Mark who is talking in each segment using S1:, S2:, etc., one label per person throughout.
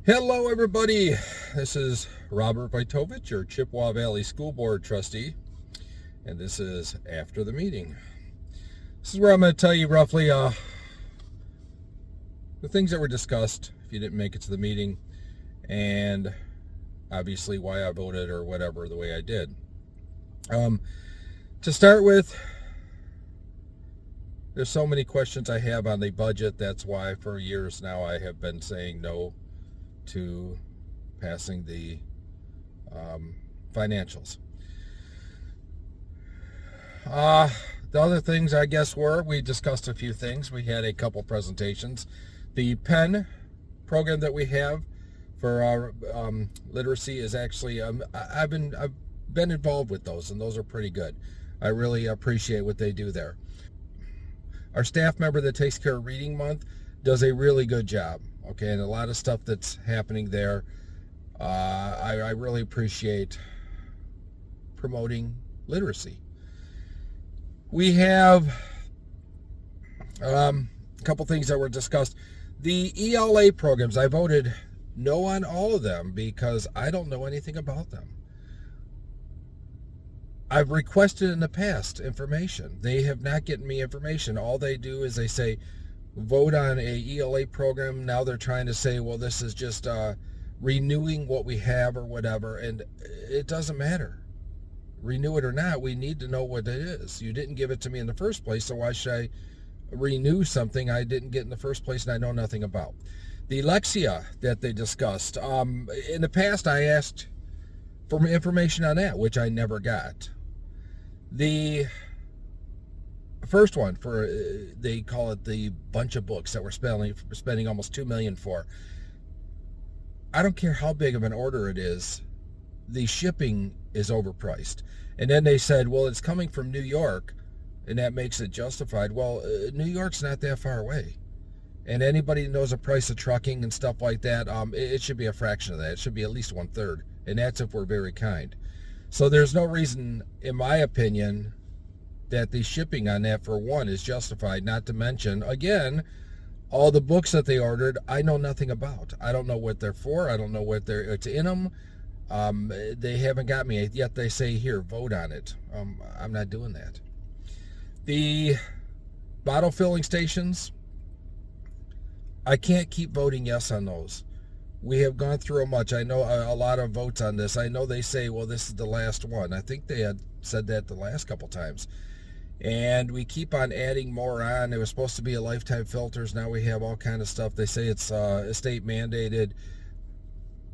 S1: Hello, everybody. This is Robert Wojtowicz, your Chippewa Valley School Board trustee, and this is after the meeting. This is where I'm going to tell you roughly the things that were discussed if you didn't make it to the meeting, and obviously why I voted or whatever the way I did. To start with, there's so many questions I have on the budget. That's why for years now I have been saying no to passing the financials. The other things, I guess, we discussed a few things. We had a couple presentations. The pen program that we have for our literacy is actually, I've been involved with those, and those are pretty good. I really appreciate what they do there. Our staff member that takes care of Reading Month does a really good job. Okay, and a lot of stuff that's happening there. I really appreciate promoting literacy. We have a couple things that were discussed. The ELA programs, I voted no on all of them because I don't know anything about them. I've requested in the past information. They have not given me information. All they do is they say, vote on a ELA program. Now they're trying to say, well, this is just renewing what we have or whatever, and it doesn't matter. Renew it or not, we need to know what it is. You didn't give it to me in the first place, so why should I renew something I didn't get in the first place and I know nothing about? The Lexia that they discussed, in the past I asked for information on that, which I never got. The first one, they call it the bunch of books that we're spending almost $2 million for. I don't care how big of an order it is, the shipping is overpriced. And then they said, well, it's coming from New York, and that makes it justified. Well, New York's not that far away. And anybody who knows the price of trucking and stuff like that, it should be a fraction of that. It should be at least 1/3, and that's if we're very kind. So there's no reason, in my opinion, that the shipping on that, for one, is justified, not to mention, again, all the books that they ordered, I know nothing about. I don't know what they're for. I don't know what it's in them. They haven't got me, yet they say, here, vote on it. I'm not doing that. The bottle filling stations, I can't keep voting yes on those. We have gone through much. I know a lot of votes on this. I know they say, well, this is the last one. I think they had said that the last couple times. And we keep on adding more on. It was supposed to be a lifetime filters. Now we have all kind of stuff. They say it's state mandated.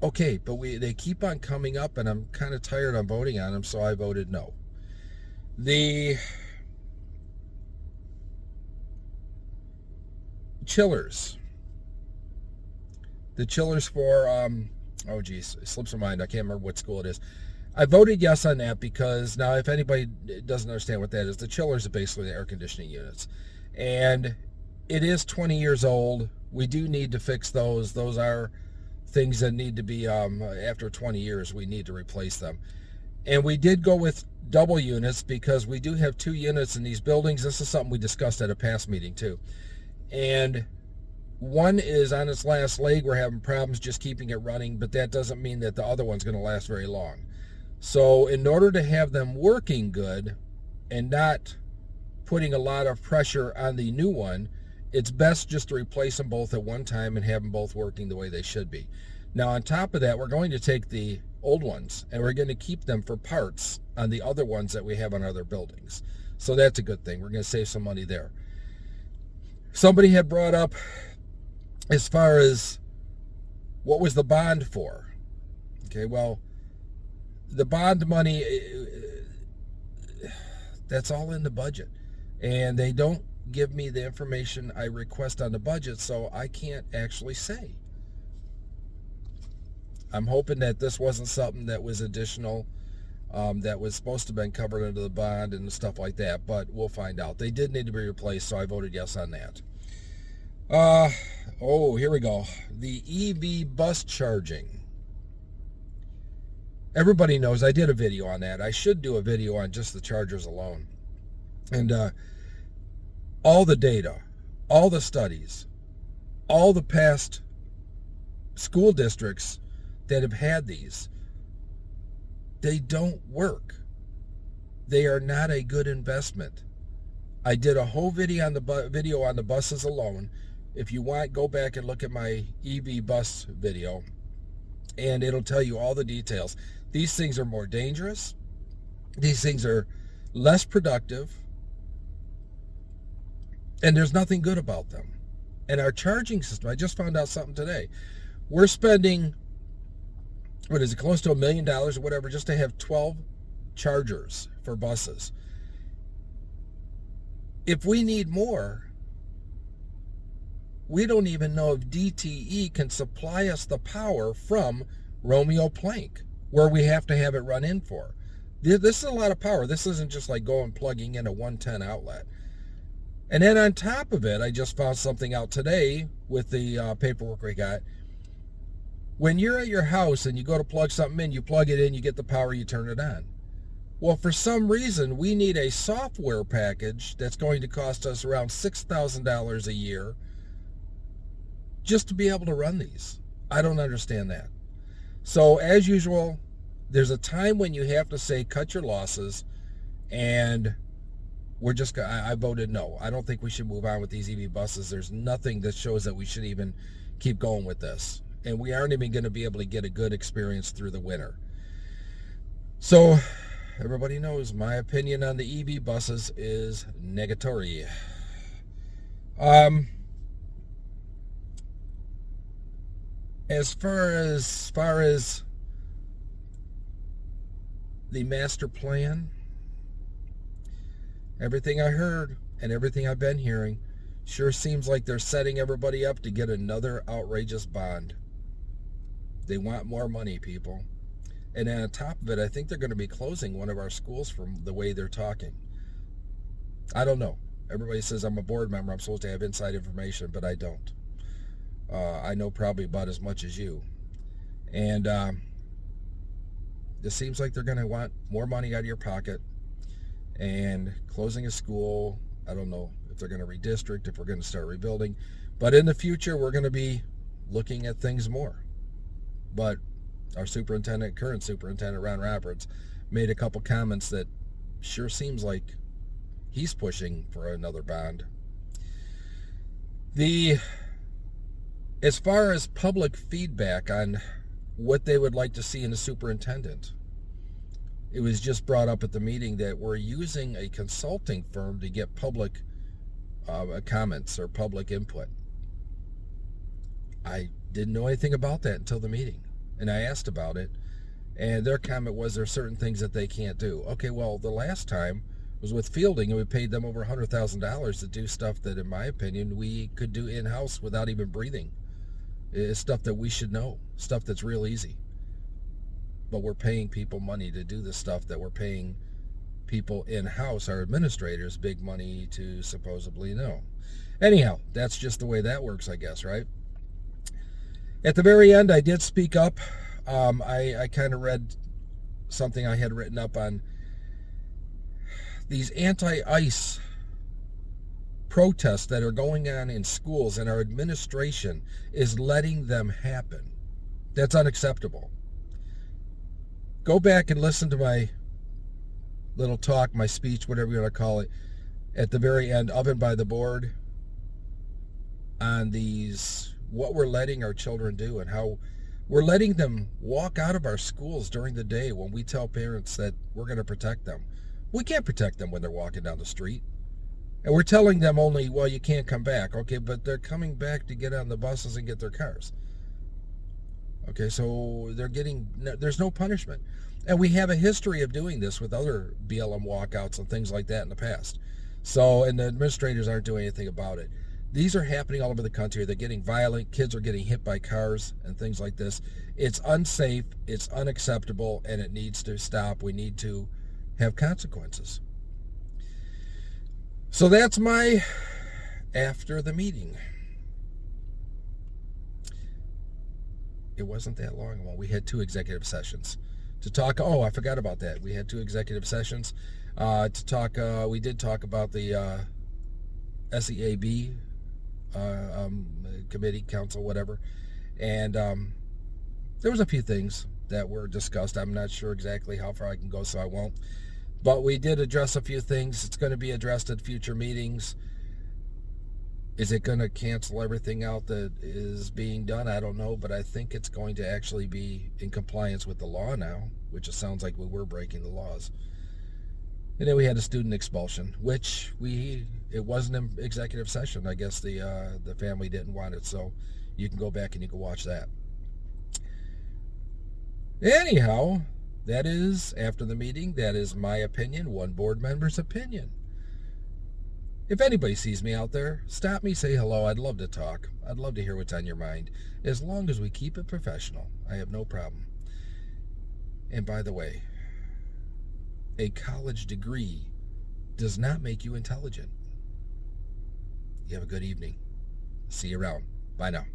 S1: Okay, but they keep on coming up, and I'm kind of tired on voting on them, so I voted no. The chillers. The chillers for, oh geez, it slips my mind. I can't remember what school it is. I voted yes on that because now if anybody doesn't understand what that is, the chillers are basically the air conditioning units. And it is 20 years old. We do need to fix those. Those are things that need to be, after 20 years, we need to replace them. And we did go with double units because we do have 2 units in these buildings. This is something we discussed at a past meeting too. And one is on its last leg. We're having problems just keeping it running, but that doesn't mean that the other one's going to last very long. So in order to have them working good and not putting a lot of pressure on the new one, it's best just to replace them both at one time and have them both working the way they should be. Now on top of that, we're going to take the old ones and we're going to keep them for parts on the other ones that we have on other buildings. So that's a good thing. We're going to save some money there. Somebody had brought up as far as what was the bond for. Okay, well, the bond money, that's all in the budget. And they don't give me the information I request on the budget, so I can't actually say. I'm hoping that this wasn't something that was additional, that was supposed to have been covered under the bond and stuff like that, but we'll find out. They did need to be replaced, so I voted yes on that. Oh, here we go. The EV bus charging. Everybody knows I did a video on that. I should do a video on just the chargers alone. And all the data, all the studies, all the past school districts that have had these. They don't work. They are not a good investment. I did a whole video on the buses alone. If you want, go back and look at my EV bus video, and it'll tell you all the details. These things are more dangerous. These things are less productive, and there's nothing good about them. And our charging system, I just found out something today. We're spending, what is it, close to $1 million or whatever, just to have 12 chargers for buses. If we need more, we don't even know if DTE can supply us the power from Romeo Plank, where we have to have it run in for. This is a lot of power. This isn't just like going plugging in a 110 outlet. And then on top of it, I just found something out today with the paperwork we got. When you're at your house and you go to plug something in, you plug it in, you get the power, you turn it on. Well, for some reason, we need a software package that's going to cost us around $6,000 a year just to be able to run these. I don't understand that. So, as usual, there's a time when you have to say cut your losses, and I voted no. I don't think we should move on with these EV buses. There's nothing that shows that we should even keep going with this. And we aren't even going to be able to get a good experience through the winter. So, everybody knows my opinion on the EV buses is negatory. As far as the master plan, everything I heard and everything I've been hearing sure seems like they're setting everybody up to get another outrageous bond. They want more money, people. And on top of it, I think they're going to be closing one of our schools from the way they're talking. I don't know. Everybody says I'm a board member. I'm supposed to have inside information, but I don't. I know probably about as much as you. And it seems like they're going to want more money out of your pocket. And closing a school, I don't know if they're going to redistrict, if we're going to start rebuilding. But in the future, we're going to be looking at things more. But our current superintendent, Ron Roberts, made a couple comments that sure seems like he's pushing for another bond. As far as public feedback on what they would like to see in a superintendent, it was just brought up at the meeting that we're using a consulting firm to get public comments or public input. I didn't know anything about that until the meeting, and I asked about it, and their comment was there are certain things that they can't do. Okay, well, the last time was with fielding, and we paid them over $100,000 to do stuff that, in my opinion, we could do in-house without even breathing. It's stuff that we should know, stuff that's real easy. But we're paying people money to do the stuff that we're paying people in-house, our administrators, big money to supposedly know. Anyhow, that's just the way that works, I guess, right? At the very end, I did speak up. I kind of read something I had written up on these anti-ICE protests that are going on in schools, and our administration is letting them happen. That's unacceptable. Go back and listen to my little talk, my speech, whatever you want to call it, at the very end, of and by the board, on what we're letting our children do and how we're letting them walk out of our schools during the day when we tell parents that we're going to protect them. We can't protect them when they're walking down the street. And we're telling them only, well, you can't come back. Okay, but they're coming back to get on the buses and get their cars. Okay, so there's no punishment. And we have a history of doing this with other BLM walkouts and things like that in the past. So, and the administrators aren't doing anything about it. These are happening all over the country. They're getting violent. Kids are getting hit by cars and things like this. It's unsafe, it's unacceptable, and it needs to stop. We need to have consequences. So that's my after the meeting. It wasn't that long ago. We had 2 executive sessions to talk. Oh, I forgot about that. We had 2 executive sessions to talk. We did talk about the SEAB committee, council, whatever. And there was a few things that were discussed. I'm not sure exactly how far I can go, so I won't. But we did address a few things. It's going to be addressed at future meetings. Is it going to cancel everything out that is being done? I don't know, but I think it's going to actually be in compliance with the law now, which it sounds like we were breaking the laws. And then we had a student expulsion, which it wasn't an executive session. I guess the family didn't want it, so you can go back and you can watch that. Anyhow, that is, after the meeting, that is my opinion, one board member's opinion. If anybody sees me out there, stop me, say hello. I'd love to talk. I'd love to hear what's on your mind. As long as we keep it professional, I have no problem. And by the way, a college degree does not make you intelligent. You have a good evening. See you around. Bye now.